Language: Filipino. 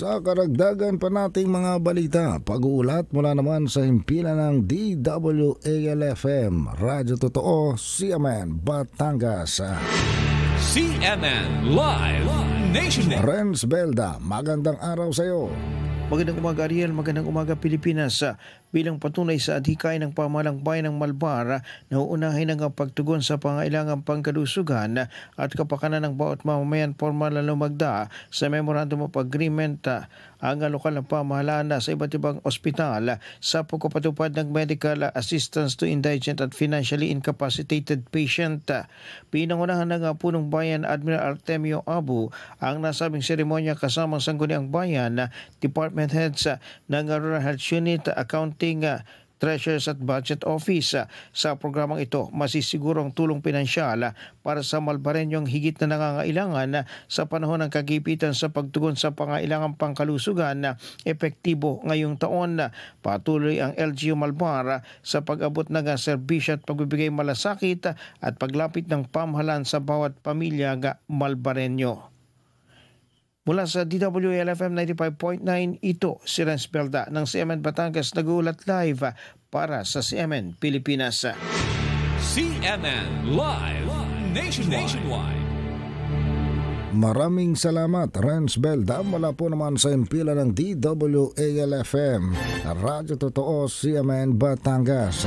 Sa karagdagan pa nating mga balita, pag-uulat mula naman sa himpilan ng DWALFM, Radyo Totoo, CMN, Batangas. CMN Live Nation. Renz Belda, magandang araw sa iyo. Magandang umaga Ariel, magandang umaga Pilipinas. Bilang patunay sa adhikay ng pamahalang bayan ng Malbar, nauunahin ang pagtugon sa pangailangang pangkalusugan at kapakanan ng bawat mamamayan formal na lumagda sa Memorandum of Agreement ang lokal ng pamahalaan sa iba't ibang ospital sa pagpapatupad ng medical assistance to indigent at financially incapacitated patient. Pinangunahan ng punong bayan Admiral Artemio Abu ang nasabing seremonya kasamang sangguniang bayan, department heads ng Rural Health Unit, Accounting, Treasurers at Budget Office. Sa programang ito, masisiguro ang tulong pinansyal para sa Malbarenyong higit na nangangailangan sa panahon ng kagipitan sa pagtugon sa pangailangang pangkalusugan epektibo ngayong taon. Patuloy ang LGU Malbar sa pag-abot ng serbisyo at pagbibigay malasakit at paglapit ng pamahalaan sa bawat pamilya Malbarenyo. Mula sa DWALFM 95.9, ito si Renz Belda ng CMN Batangas, nag-uulat live para sa CMN Pilipinas. CMN Live Nationwide. Maraming salamat, Renz Belda, mula po naman sa himpilan ng DWALFM, Radyo Totoo, CMN Batangas.